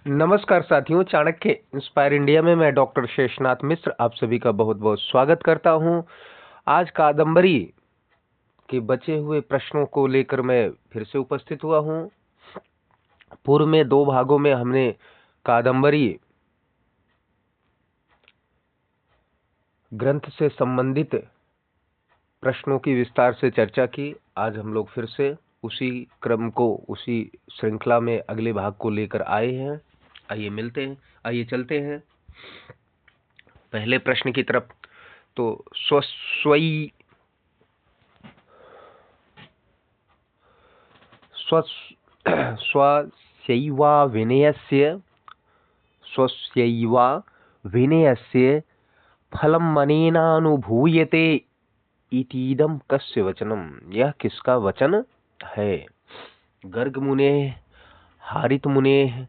नमस्कार साथियों, Chanakya inspire India में मैं डॉक्टर शेषनाथ मिश्र आप सभी का बहुत बहुत स्वागत करता हूं। आज कादंबरी के बचे हुए प्रश्नों को लेकर मैं फिर से उपस्थित हुआ हूं। पूर्व में 2 भागों में हमने कादंबरी ग्रंथ से संबंधित प्रश्नों की विस्तार से चर्चा की। आज हम लोग फिर से उसी क्रम को, उसी श्रृंखला में अगले भाग को लेकर आए हैं। आइए चलते हैं पहले प्रश्न की तरफ। तो स्वस्यैव विनयस्य फलं मनेनानुभूयते इतीदं कस्य वचनम। यह किसका वचन है? गर्ग मुने, हारित मुने,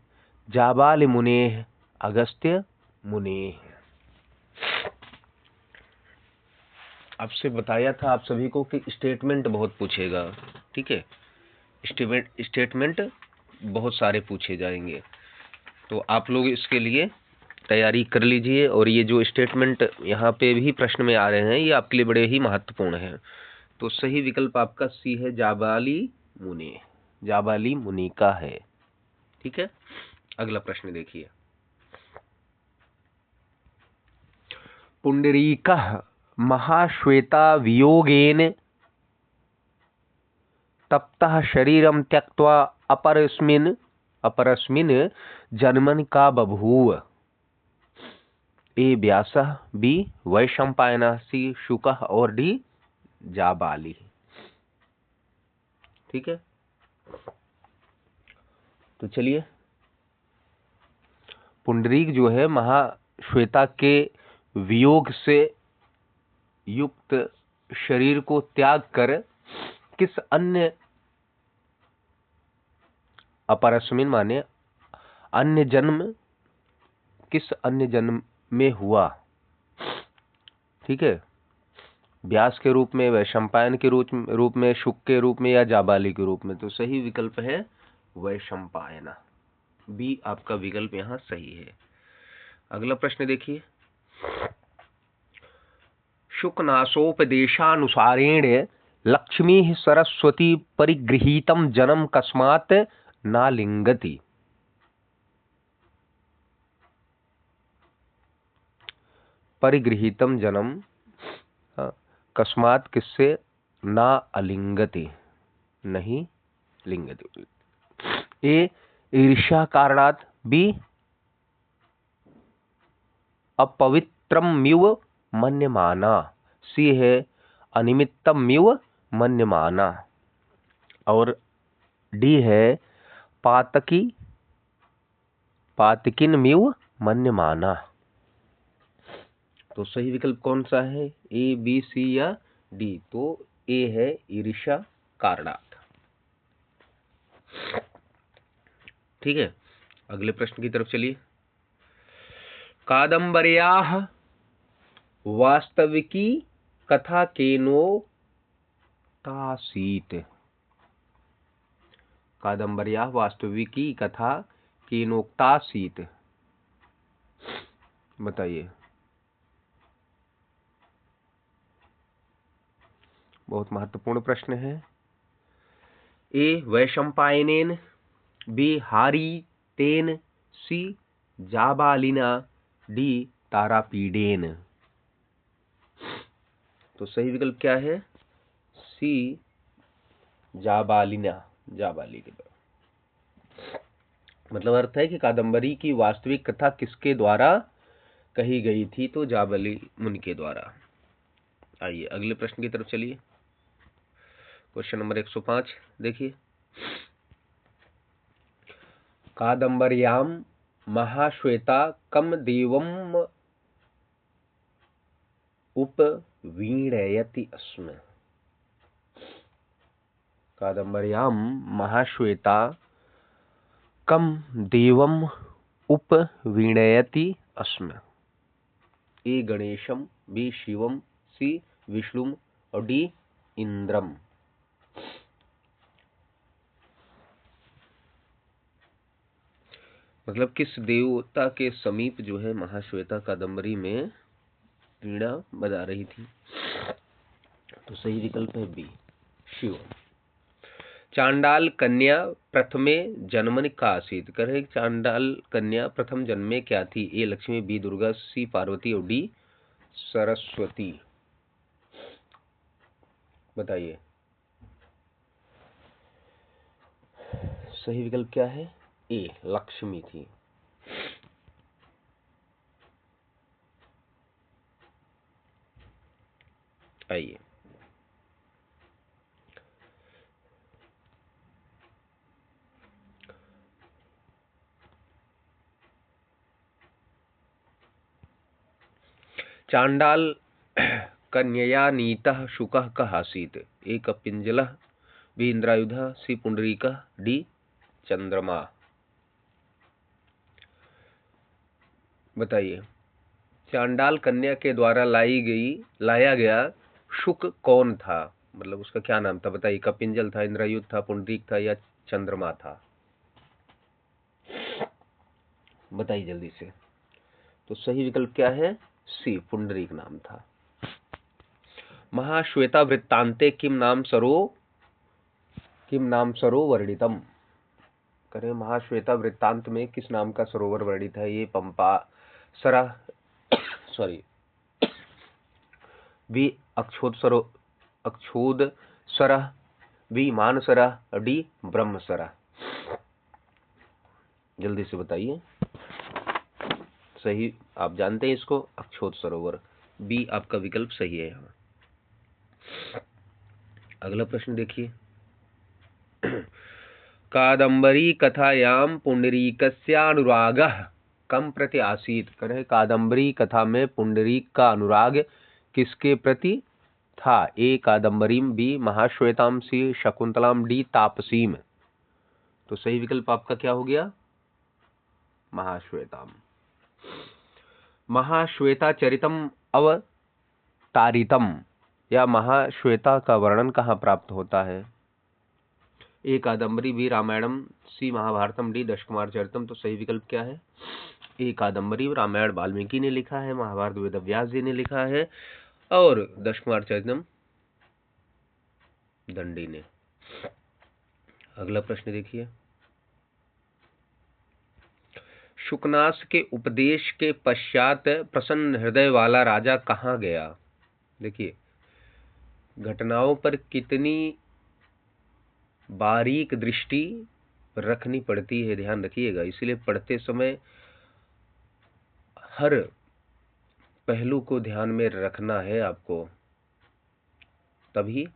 जाबाल मुने, अगस्त्य मुने। आपसे बताया था आप सभी को कि स्टेटमेंट बहुत पूछेगा। ठीक है, स्टेटमेंट बहुत सारे पूछे जाएंगे, तो आप लोग इसके लिए तैयारी कर लीजिए। और ये जो स्टेटमेंट यहाँ पे भी प्रश्न में आ रहे हैं, ये आपके लिए बड़े ही महत्वपूर्ण हैं। तो सही विकल्प आपका सी है, जाबाली मुनि का है। ठीक है, अगला प्रश्न देखिए। पुंडरीकः महाश्वेता वियोगेन तप्तः शरीरं त्यक्त्वा अपरस्मिन् जन्मनि का बभूव। ए व्यासः, बी वैशंपायनः, सी शुकः और डी जाबाली। ठीक है, तो चलिए। पुंडरीक जो है महाश्वेता के वियोग से युक्त शरीर को त्याग कर किस अन्य, अपरस्मिन माने अन्य जन्म, किस अन्य जन्म में हुआ। ठीक है, व्यास के रूप में, वैशंपायन के रूप में, शुक के रूप में या जाबाली के रूप में। तो सही विकल्प है वैशंपायन। बी आपका विकल्प यहाँ सही है। अगला प्रश्न देखिए। शुकनासोपदेशानुसारेण लक्ष्मी सरस्वती परिगृहीतं जन्म कस्मात् नालिंगति। परिगृहीतं जन्म कस्मात्, किससे, ना अलिंगति, नहीं लिंगति। ए ईर्ष्या कारणात्, बी अपवित्रमिव मन्यमाना, सी है अनिमित्तमिव मन्यमाना, और डी है पातकिनमिव मन्यमाना। तो सही विकल्प कौन सा है? ए, बी, सी या डी? तो ए है ईर्ष्या कारणात्। ठीक है, अगले प्रश्न की तरफ चलिए। कादंबर्याः वास्तविकी कथा केनोक्तासीत्। कादंबर्याः वास्तविकी कथा केनोक्तासीत्, बताइए। बहुत महत्वपूर्ण प्रश्न है। ए वैशंपायनेन, बी हारितेन, सी जाबालिना, डी तारापीडेन। तो सही विकल्प क्या है? सी जाबालिना, जाबाली के द्वारा। मतलब अर्थ है कि कादंबरी की वास्तविक कथा किसके द्वारा कही गई थी? तो जाबाली मुनि के द्वारा। आइए अगले प्रश्न की तरफ चलिए। क्वेश्चन नंबर 105 देखिए। कादंबर्याम महाश्वेता कम देवम उपवीणयति स्म। कादंबर्याम महाश्वेता कम देवम उपवीणयति स्म। ए गणेशम, बी शिवम, सी विष्णुम और डी इंद्रम। मतलब किस देवता के समीप जो है महाश्वेता कादम्बरी में वीणा बजा रही थी। तो सही विकल्प है बी, शिव। चांडाल कन्या प्रथमे जन्मनि का आसीत। कहे चांडाल कन्या प्रथम जन्म में क्या थी? ए लक्ष्मी, बी दुर्गा, सी पार्वती और डी सरस्वती। बताइए सही विकल्प क्या है? ए लक्ष्मी थी। आइए चांडाल कन्यया नीतः शुकः कः आसीत्? ए कपिंजलः, बी इंद्रायुधः, सी पुंडरीकः, डी चंद्रमा। बताइए चांडाल कन्या के द्वारा लाया गया शुक कौन था? मतलब उसका क्या नाम था? बताइए कपिंजल था, इंद्रायुध था, पुंडरीक था या चंद्रमा था? बताइए जल्दी से। तो सही विकल्प क्या है? सी पुंडरीक नाम था। महाश्वेता वृत्तांते किम नाम सरोवर्णितम। करें महाश्वेता वृत्तांत में किस नाम का सरोवर वर्णित है? ये पंपा सरा सॉरी बी अक्षोद सरह, बी मानसरा, डी ब्रह्मसरा। जल्दी से बताइए। सही आप जानते हैं इसको, अक्षोद सरोवर। बी आपका विकल्प सही है यहाँ। अगला प्रश्न देखिए। कादम्बरी कथायां पुंडरीकस्यानुरागः कम प्रति आसीत्। करें कादम्बरी कथा में पुंडरीक का अनुराग किसके प्रति था? ए कादम्बरीम, बी महाश्वेताम, सी शकुंतलाम, डी तापसीम। तो सही विकल्प आपका क्या हो गया? महाश्वेताम। महाश्वेता चरितम अवतारितम या महाश्वेता का वर्णन कहाँ प्राप्त होता है? ए कादम्बरी, बी रामायणम, सी महाभारतम, डी दशकुमार चरितम। तो सही विकल्प क्या है? ए कादम्बरी रामायण वाल्मीकि ने लिखा है, महाभारत वेद व्यास जी ने लिखा है और दशकुमार चरितम दंडी ने। अगला प्रश्न देखिए। शुकनास के उपदेश के पश्चात प्रसन्न हृदय वाला राजा कहाँ गया? देखिए घटनाओं पर कितनी बारीक दृष्टि रखनी पड़ती है, ध्यान रखिएगा। इसलिए पढ़ते समय हर पहलू को ध्यान में रखना है आपको, तभी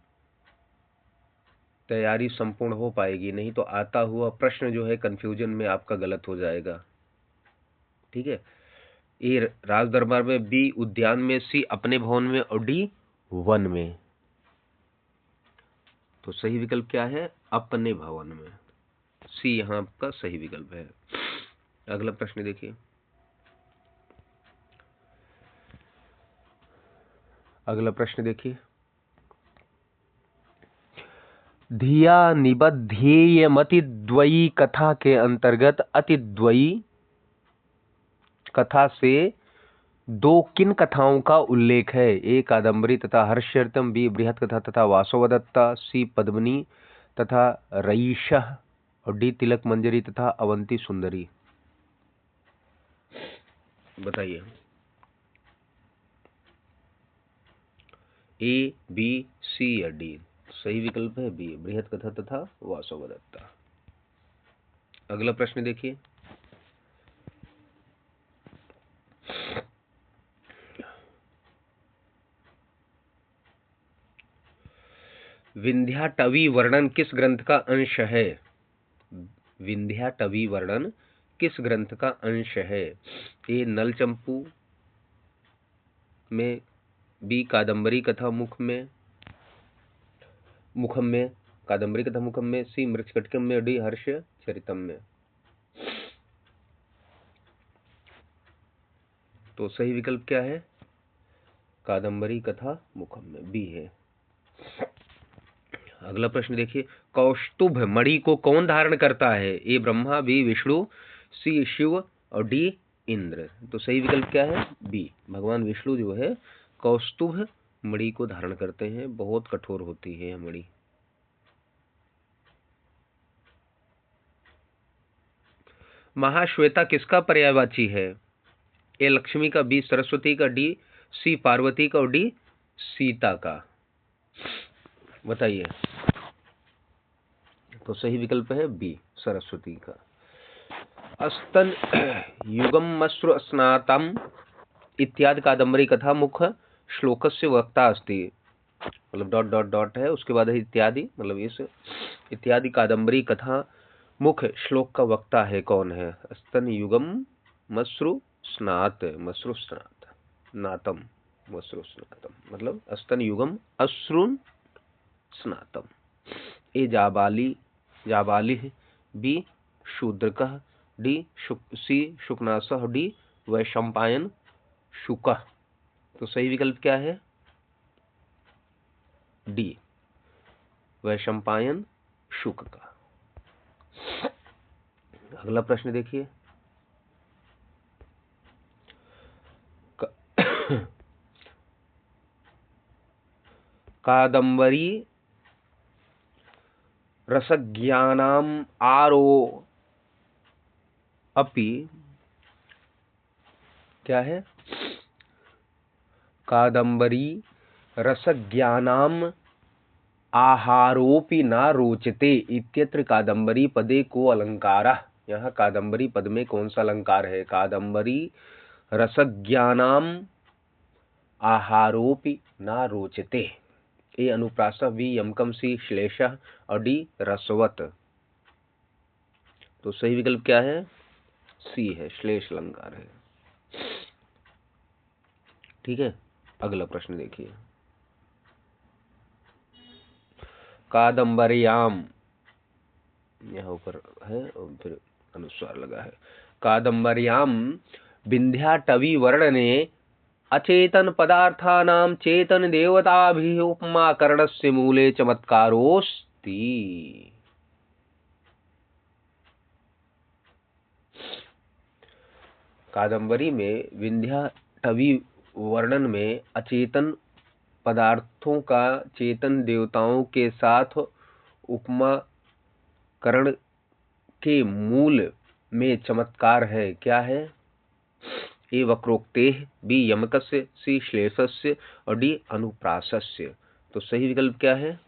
तैयारी संपूर्ण हो पाएगी। नहीं तो आता हुआ प्रश्न जो है कंफ्यूजन में आपका गलत हो जाएगा। ठीक है। ए राज दरबार में, बी उद्यान में, सी अपने भवन में और डी वन में। तो सही विकल्प क्या है? अपने भवन में। सी यहाँ आपका सही विकल्प है। अगला प्रश्न देखिए। अगला प्रश्न देखिए। धिया निबध्येयमतिद्वयी कथा के अंतर्गत अतिद्वयी कथा से दो किन कथाओं का उल्लेख है? ए कादम्बरी तथा हर्षचरितम, बी बृहत कथा तथा वासवदत्ता, सी पद्मिनी तथा रईशः और डी तिलक मंजरी तथा अवंती सुंदरी। बताइए। ए, बी, सी या डी? सही विकल्प है बी बृहत कथा तथा वासवदत्ता। अगला प्रश्न देखिए। विंध्याटवी वर्णन किस ग्रंथ का अंश है? विंध्याटवी वर्णन किस ग्रंथ का अंश है? ए नलचंपू में, बी कादम्बरी कथा मुखम में कादम्बरी कथा मुखम में, सी मृच्छकटिकम में, डी हर्ष चरितम में। तो सही विकल्प क्या है? कादम्बरी कथा मुखम में, बी है। अगला प्रश्न देखिए। कौस्तुभ मणि को कौन धारण करता है? ए ब्रह्मा, बी विष्णु, सी शिव और डी इंद्र। तो सही विकल्प क्या है? बी। भगवान विष्णु जो है कौस्तुभ मणि को धारण करते हैं, बहुत कठोर होती है यह मणि। महाश्वेता किसका पर्यायवाची है? ए लक्ष्मी का, बी सरस्वती का, डी सी पार्वती का और डी सीता का। बताइए। तो सही विकल्प है बी सरस्वती का। अस्तन युगमश्रु स्नातम इत्यादि कादम्बरी कथा मुख्य श्लोकस्य वक्ता अस्ति। मतलब डॉट डॉट डॉट है, उसके बाद है इत्यादि, मतलब इस इत्यादि कादम्बरी कथा मुख्य श्लोक का वक्ता है कौन है? स्तन युगम मश्रु स्नात, मश्रु स्नात, नातम मश्रु स्नातम, मतलब स्तन युगम अश्रुन स्नातम। ए जाबाली जाबालिह, बी शूद्रकः, डी सी शुकनासः, डी वैशंपायन शुकः। तो सही विकल्प क्या है? डी वैशंपायन शुक का। अगला प्रश्न देखिए। कादम्बरी रसज्ञानाम आरो अपि क्या है? कादम्बरी रसज्ञानाम आहारोपि न रोचते इत्यत्र कादम्बरी पदे को अलंकारः। यहाँ कादम्बरी पद में कौन सा अलंकार है? कादम्बरी रसज्ञानाम आहारोपि न रोचते। ए अनुप्रासः, बी यमकम, सी श्लेषः और डी रसवत। तो सही विकल्प क्या है? सी है, श्लेष अलंकार है। ठीक है। अगला प्रश्न देखिए। कादम्बर्याम, यहाँ ऊपर है और फिर अनुस्वार लगा है। कादम्बर्याम विंध्याटवी वर्णने अचेतन पदार्थानां चेतन देवताभिः उपमाकरणस्य मूले चमत्कारोऽस्ति। कादम्बरी में विंध्याटवी वर्णन में अचेतन पदार्थों का चेतन देवताओं के साथ उपमाकरण के मूल में चमत्कार है। क्या है? ए वक्रोक्तेः, बी यमकस्य, सी श्लेषस्य और डी अनुप्रासस्य। तो सही विकल्प क्या है?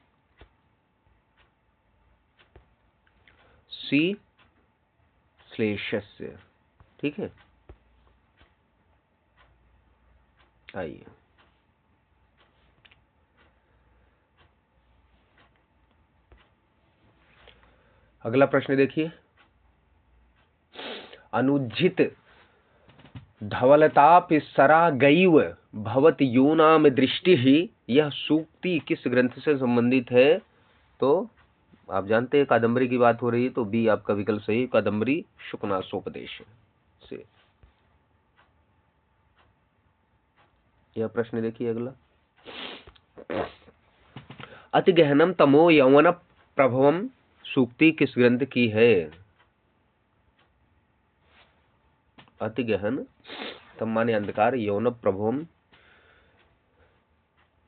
सी श्लेषस्य। ठीक है। आइए अगला प्रश्न देखिए। अनुज्झित धवलतापि सरागैव भवति यूनाम दृष्टिः, यह सूक्ति किस ग्रंथ से संबंधित है? तो आप जानते हैं कादम्बरी की बात हो रही है, तो बी आपका विकल्प सही, कादम्बरी शुकनासोपदेश से। यह प्रश्न देखिए अगला। अति गहनम तमो यौवन प्रभवम सूक्ति किस ग्रंथ की है? अति गहन तम माने अंधकार, यौवन प्रभवम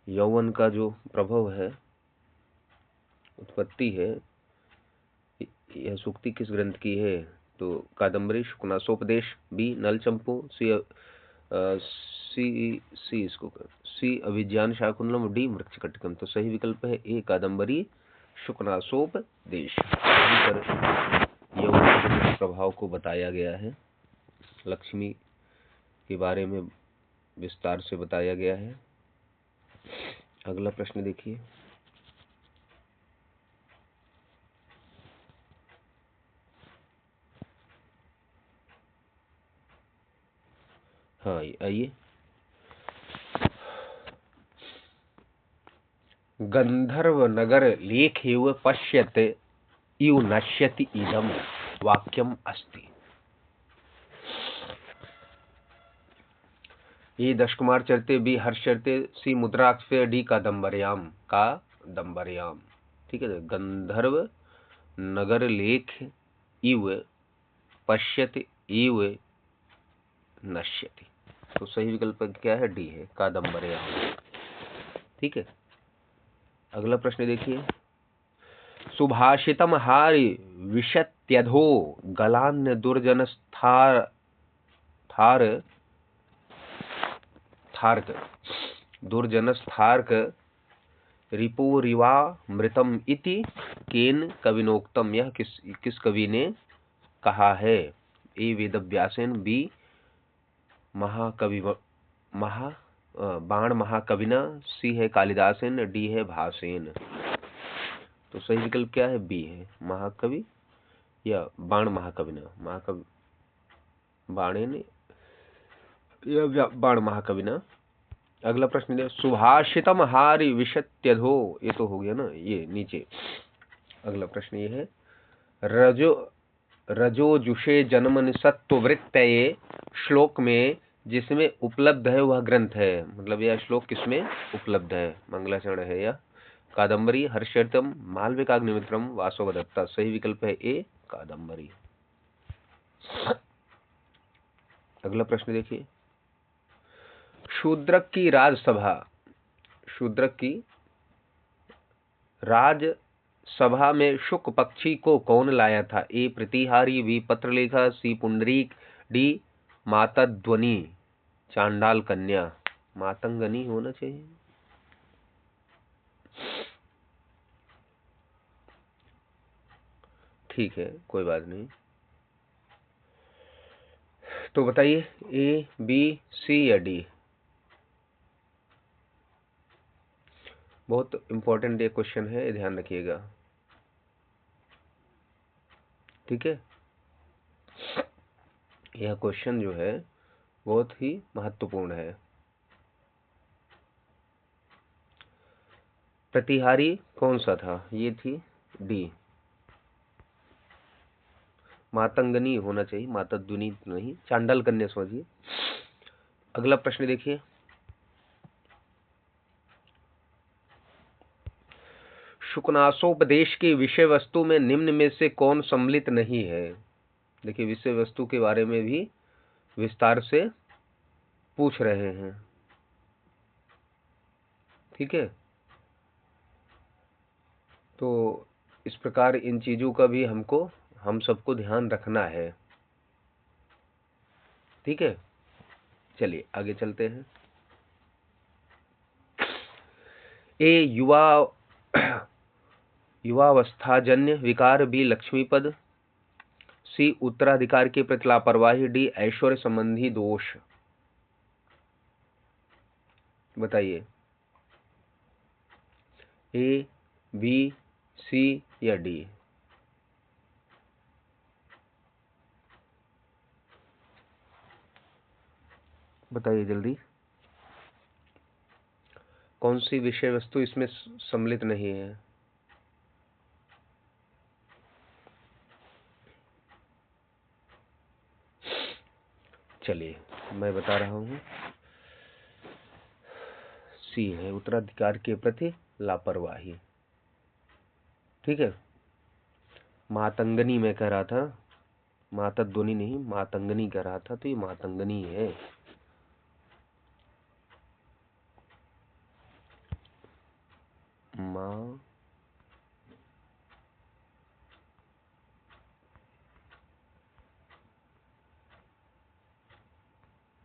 यौवन का जो प्रभव है, उत्पत्ति है, यह सूक्ति किस ग्रंथ की है? तो कादम्बरी शुकनासोपदेश, बी नल चंपू, सी इसको सी अभिज्ञान शाकुंतलम, डी मृच्छकटिकम। तो सही विकल्प है ए कादम्बरी शुकनासोपदेश। यौवन के प्रभाव को बताया गया है, लक्ष्मी के बारे में विस्तार से बताया गया है। अगला प्रश्न देखिए। हाँ आइए। गंधर्व नगर लेखेव पश्यत इव नश्यति इदम वाक्यम अस्ति। ए दशकुमार चरते, बी हर्ष चरते, सी मुद्राक्ष, डी कादम्बर्याम ठीक है। गंधर्व नगर लेख इव पश्यति इव नश्यति। तो सही विकल्प क्या है? डी है, कादम्बर्या। ठीक है, अगला प्रश्न देखिए। सुभाषितम हारि विशत्यधो गलान्न दुर्जन थार्क दुर्जनस्थार्क रिपुरिवा मृतम इति केन कविनोक्तम। यह किस कवि ने कहा है? ए वेदव्यासेन, बी बाण महाकविना, सी है कालिदासेन, डी है भासेन। तो सही विकल्प क्या है? बी है, महाकवि या बाण महाकविना, महाकवि बाणेन या बाण महाकविना। अगला प्रश्न है सुभाषितम हारि विशत्यधो, ये तो हो गया ना, ये नीचे। अगला प्रश्न ये है रजोजुषे जन्मन सत्ववृत्तये श्लोक में जिसमें उपलब्ध है वह ग्रंथ है। मतलब यह श्लोक किसमें उपलब्ध है? मंगलाचरण है या कादम्बरी, हर्षचरितम, मालविकाग्निमित्रम, वासवदत्ता। सही विकल्प है ए, कादम्बरी। अगला प्रश्न देखिए। शूद्रक की राजसभा में शुक पक्षी को कौन लाया था? ए प्रतिहारी, बी पत्रलेखा, सी पुंडरीक, डी मातध्वनि चांडाल कन्या। मातंगनी होना चाहिए। ठीक है, कोई बात नहीं। तो बताइए ए, बी, सी या डी। बहुत इंपॉर्टेंट ये क्वेश्चन है, ध्यान रखिएगा। ठीक है, यह क्वेश्चन जो है बहुत ही महत्वपूर्ण है। प्रतिहारी कौन सा था? ये थी डी, मातंगनी होना चाहिए, मातध्वनि नहीं, चांडाल कन्या समझिए। अगला प्रश्न देखिए। शुकनासोपदेश की विषय वस्तु में निम्न में से कौन सम्मिलित नहीं है? देखिए, विषय वस्तु के बारे में भी विस्तार से पूछ रहे हैं। ठीक है, तो इस प्रकार इन चीजों का भी हम सबको ध्यान रखना है। ठीक है, चलिए आगे चलते हैं। ए युवावस्थाजन्य विकार, बी लक्ष्मीपद, सी उत्तराधिकार के प्रति लापरवाही, डी ऐश्वर्य संबंधी दोष। बताइए ए, बी, सी या डी। बताइए जल्दी, कौन सी विषय वस्तु इसमें सम्मिलित नहीं है? चलिए मैं बता रहा हूं, सी है, उत्तराधिकार के प्रति लापरवाही। ठीक है, मातंगनी मैं कह रहा था, मातध्वनि नहीं, मातंगनी कह रहा था, तो ये मातंगनी है।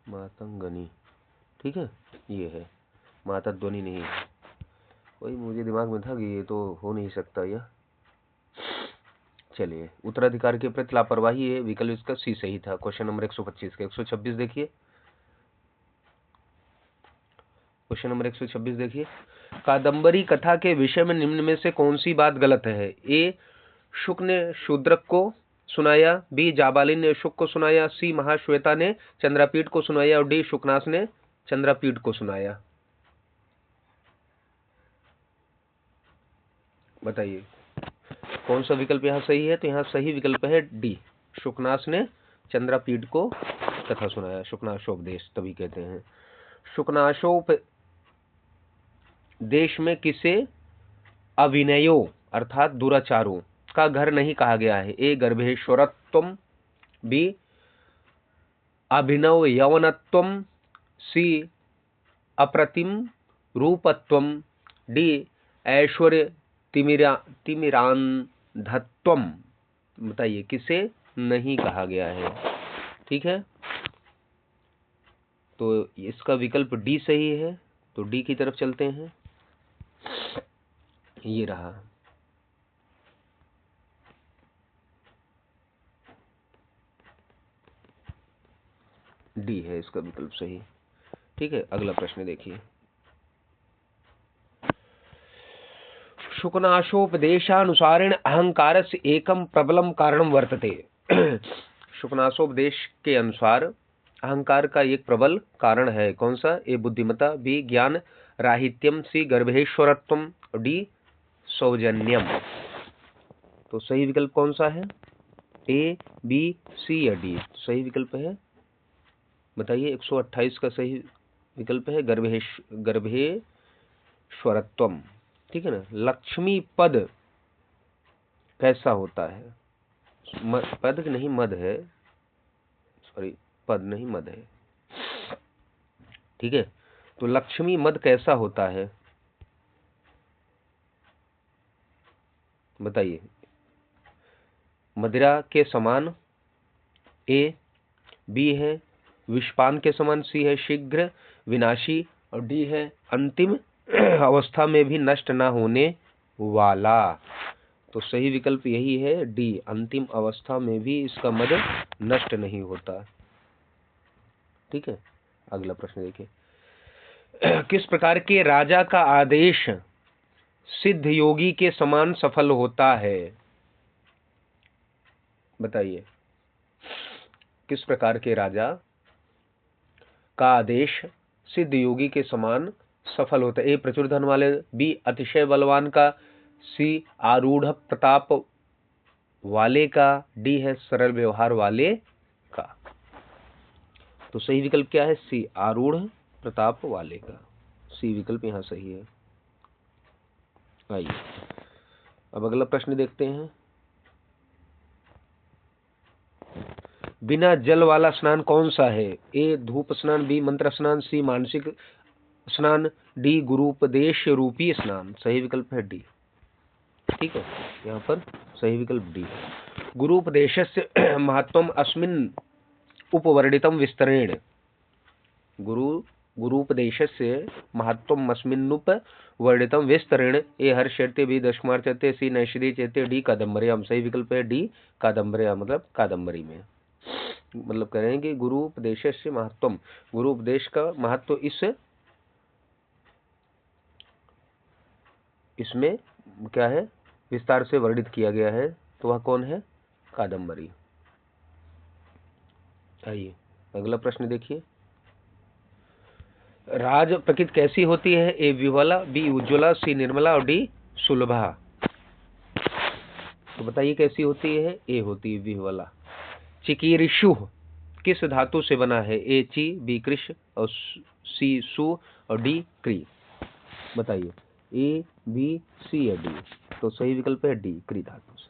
मातंगनी। ठीक है, ये है, मातध्वनि नहीं है। वही मुझे दिमाग में था कि ये तो हो नहीं सकता यह। चलिए, उत्तराधिकार के प्रति लापरवाही है, विकल्प इसका सी सही था। क्वेश्चन नंबर 125 का 126 देखिए। क्वेश्चन नंबर 126 देखिए। कादम्बरी कथा के विषय में निम्न में से कौन सी बात गलत है? ए, शुक ने शूद्रक को सुनाया, बी जाबालिन ने शुक को सुनाया, सी महाश्वेता ने चंद्रापीठ को सुनाया, और डी शुकनास ने चंद्रापीठ को सुनाया। बताइए कौन सा विकल्प यहाँ सही है? तो यहाँ सही विकल्प है डी, शुकनास ने चंद्रापीठ को कथा सुनाया। शुकनाशोपदेश तभी कहते हैं। शुकनाशोपदेश में किसे अविनयो अर्थात दुराचारों का घर नहीं कहा गया है? ए गर्भेश्वरत्वम, बी अभिनव यौवनत्वम, सी अप्रतिम रूपत्वम, डी ऐश्वर्य तिमिरांधत्वम। बताइए किसे नहीं कहा गया है। ठीक है, तो इसका विकल्प डी सही है, तो डी की तरफ चलते हैं। ये रहा, डी है इसका विकल्प सही। ठीक है, अगला प्रश्न देखिए। शुकनाशोपदेशानुसारेण अहंकारस्य एकम प्रबलम कारणम वर्तते। शुकनाशोपदेश के अनुसार अहंकार का एक प्रबल कारण है, कौन सा? ए बुद्धिमता, बी ज्ञान राहित्यम, सी गर्भेश्वरत्वम, डी सौजन्यम। तो सही विकल्प कौन सा है? ए, बी, सी या डी? सही विकल्प है, बताइए। 128 का सही विकल्प है गर्भेश्वरत्वम। ठीक है ना। लक्ष्मी पद कैसा होता है? पद नहीं मद है, सॉरी, पद नहीं मद है। ठीक है, तो लक्ष्मी मद कैसा होता है, बताइए। मदिरा के समान, ए, बी है विषपान के समान, सी है शीघ्र विनाशी, और डी है अंतिम अवस्था में भी नष्ट न होने वाला। तो सही विकल्प यही है, डी, अंतिम अवस्था में भी इसका मद नष्ट नहीं होता। ठीक है, अगला प्रश्न देखिए। किस प्रकार के राजा का आदेश सिद्ध योगी के समान सफल होता है, बताइए। किस प्रकार के राजा का आदेश सिद्ध योगी के समान सफल होता है? ए प्रचुर धन वाले, बी अतिशय बलवान का, सी आरूढ़ प्रताप वाले का, डी है सरल व्यवहार वाले का। तो सही विकल्प क्या है? सी, आरूढ़ प्रताप वाले का। सी विकल्प यहां सही है। आइए अब अगला प्रश्न देखते हैं। बिना जल वाला स्नान कौन सा है? ए धूप स्नान, बी मंत्र स्नान, सी मानसिक स्नान, डी गुरुपदेश रूपी स्नान। सही विकल्प है डी। ठीक है, यहाँ पर सही विकल्प डी। गुरुपदेशस्य महत्वम अस्मिन् उपवर्णितम विस्तरेण। गुरुपदेशस्य महत्वम अस्मिन्नुपवर्णितम विस्तरेण। ए हर्षयते, बी दशकुमारचते, सी नैषधि चेते, डी कादम्बर्याम। सही विकल्प है डी कादम्बर्या, मतलब कादम्बरी में। मतलब कह रहे हैं कि गुरुपदेशस्य महत्वम, गुरु उपदेश का महत्व इसमें क्या है, विस्तार से वर्णित किया गया है। तो वह कौन है? कादम्बरी। आइए अगला प्रश्न देखिए। राज प्रकृति कैसी होती है? ए विह्वला, बी उज्ज्वला, सी निर्मला, और डी सुलभा। तो बताइए कैसी होती है? ए होती है विह्वला। चिकीर्षु किस धातु से बना है? ए ची, बी कृष, और सी सु, और डी क्री। बताइए ए, बी, सी या डी? तो सही विकल्प है डी, क्री धातु से।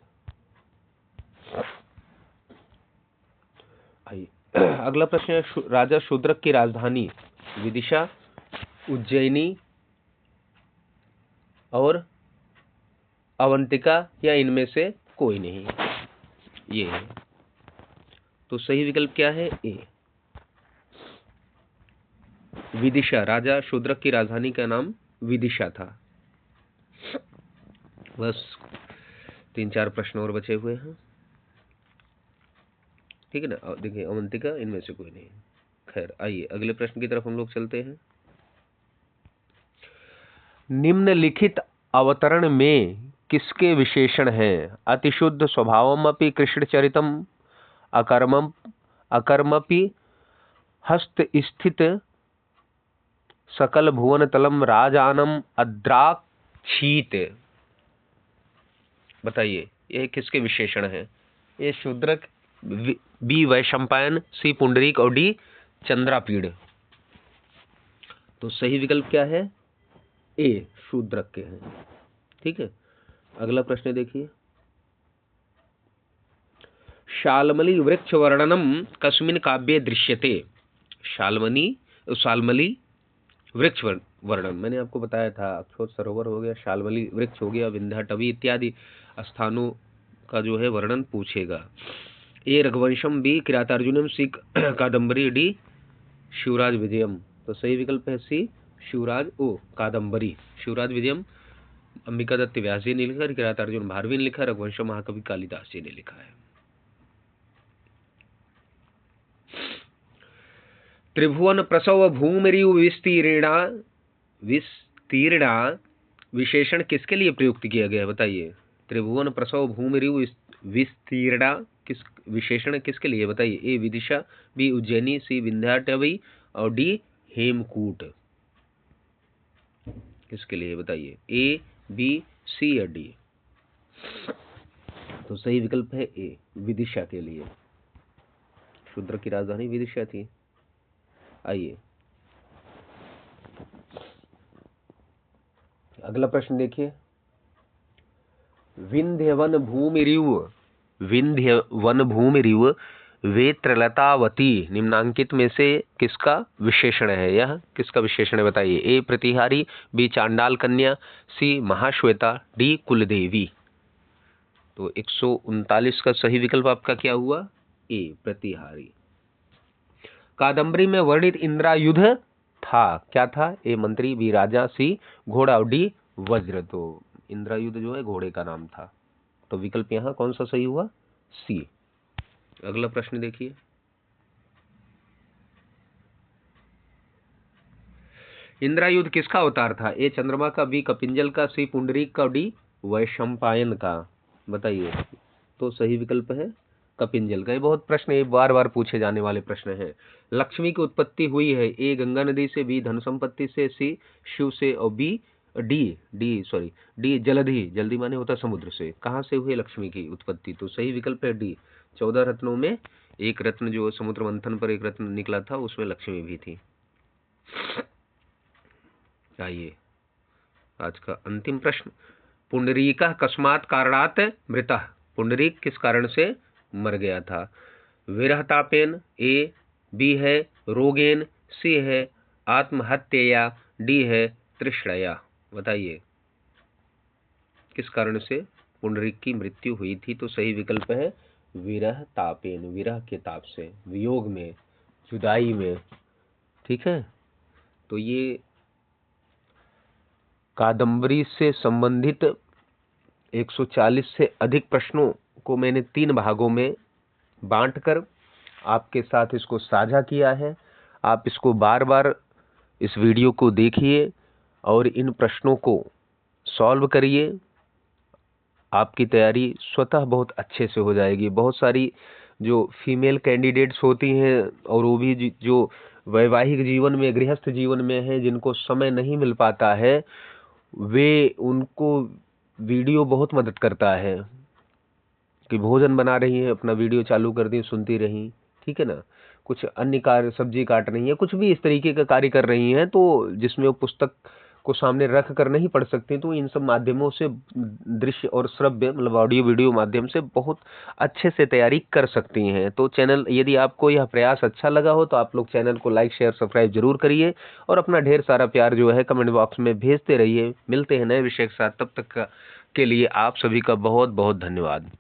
आइए अगला प्रश्न है, राजा शूद्रक की राजधानी विदिशा, उज्जैनी और अवंतिका, या इनमें से कोई नहीं? ये है। तो सही विकल्प क्या है? ए, विदिशा। राजा शूद्रक की राजधानी का नाम विदिशा था। बस 3-4 प्रश्न और बचे हुए हैं। ठीक है ना। देखिए अवंतिका, इनमें से कोई नहीं। खैर आइए अगले प्रश्न की तरफ हम लोग चलते हैं। निम्नलिखित अवतरण में किसके विशेषण हैं? अतिशुद्ध स्वभावमपि कृष्णचरितम, अकर्मपि हस्तस्थित सकल भुवन तलम राजानम अद्राक्षीत। बताइए ये किसके विशेषण हैं? ए शूद्रक, बी वैशंपायन, सी पुंडरीक, और डी चंद्रापीड़। तो सही विकल्प क्या है? ए, शूद्रक के हैं। ठीक है, अगला प्रश्न देखिए। शाल्मली वृक्ष वर्णनम कस्मिन् काव्ये दृश्यते। शाल्मली वृक्ष वर्णन मैंने आपको बताया था, अक्षोत सरोवर हो गया, शाल्मली वृक्ष हो गया, विंध्याटवी इत्यादि स्थानों का जो है वर्णन पूछेगा। ए रघुवंशम, बी किरातार्जुनम, सी कादम्बरी, डी शिवराज विजयम। तो सही विकल्प है सी कादम्बरी। शिवराज विजयम अंबिका दत्त व्यास जी ने लिखा, किरातार्जुन भारवी ने लिखा, रघुवंशम महाकवि कालिदास जी ने लिखा है। त्रिभुवन प्रसव भूमिरिव विस्तीर्णा विशेषण किसके लिए प्रयुक्त किया गया है, बताइए। त्रिभुवन प्रसव भूमिरिव विस्तीर्णा किस विशेषण किसके लिए, बताइए। ए विदिशा, बी उज्जैनी, सी विंध्याटवी और डी हेमकूट। किसके लिए बताइए, ए बी सी या डी। तो सही विकल्प है ए विदिशा के लिए। शूद्र की राजधानी विदिशा थी। आइए अगला प्रश्न देखिए। विंध्यवन भूमिरिव वेत्रलतावती निम्नांकित में से किसका विशेषण है, यह किसका विशेषण है बताइए। ए प्रतिहारी, बी चांडाल कन्या, सी महाश्वेता, डी कुलदेवी। तो 139 का सही विकल्प आपका क्या हुआ, ए प्रतिहारी। कादम्बरी में वर्णित इंद्रायुध था, क्या था। ए मंत्री, बी राजा, सी घोड़ा और डी वज्र। तो इंद्रायुध जो है घोड़े का नाम था। तो विकल्प यहाँ कौन सा सही हुआ, सी। अगला प्रश्न देखिए। इंद्रायुध किसका अवतार था। ए चंद्रमा का, बी कपिंजल का, सी पुंडरीक का, डी वैशंपायन का, बताइए। तो सही विकल्प है कपिंजल का। ये बहुत प्रश्न, ये बार बार पूछे जाने वाले प्रश्न हैं। लक्ष्मी की उत्पत्ति हुई है। ए गंगा नदी से, बी धन संपत्ति से, सी शिव से और डी जल्दी माने होता समुद्र से। कहाँ से हुई लक्ष्मी की उत्पत्ति, तो सही विकल्प है डी। 14 रत्नों में एक रत्न जो समुद्र मंथन पर एक रत्न निकला था उसमें लक्ष्मी भी थी। आइए आज का अंतिम प्रश्न। पुंडरीका कस्मात् कारणात् मृतः। पुंडरीक किस कारण से मर गया था। विरहतापेन, ए बी है रोगेन, सी है आत्महत्यया, डी है तृष्णया, बताइए किस कारण से पुंडरीक की मृत्यु हुई थी। तो सही विकल्प है विरह तापेन, विरह के ताप से, वियोग में, जुदाई में। ठीक है, तो ये कादम्बरी से संबंधित 140 से अधिक प्रश्नों को मैंने 3 भागों में बांटकर आपके साथ इसको साझा किया है। आप इसको बार बार इस वीडियो को देखिए और इन प्रश्नों को सॉल्व करिए। आपकी तैयारी स्वतः बहुत अच्छे से हो जाएगी। बहुत सारी जो फीमेल कैंडिडेट्स होती हैं और वो भी जो वैवाहिक जीवन में, गृहस्थ जीवन में हैं, जिनको समय नहीं मिल पाता है, वे उनको वीडियो बहुत मदद करता है कि भोजन बना रही हैं, अपना वीडियो चालू कर दी, सुनती रहीं, ठीक है ना। कुछ अन्य कार्य, सब्जी काट रही हैं, कुछ भी इस तरीके का कार्य कर रही हैं, तो जिसमें वो पुस्तक को सामने रख कर नहीं पढ़ सकती, तो इन सब माध्यमों से दृश्य और श्रव्य मतलब ऑडियो वीडियो माध्यम से बहुत अच्छे से तैयारी कर सकती हैं। तो चैनल, यदि आपको यह प्रयास अच्छा लगा हो तो आप लोग चैनल को लाइक शेयर सब्सक्राइब जरूर करिए और अपना ढेर सारा प्यार जो है कमेंट बॉक्स में भेजते रहिए। मिलते हैं नए विषय के साथ, तब तक के लिए आप सभी का बहुत बहुत धन्यवाद।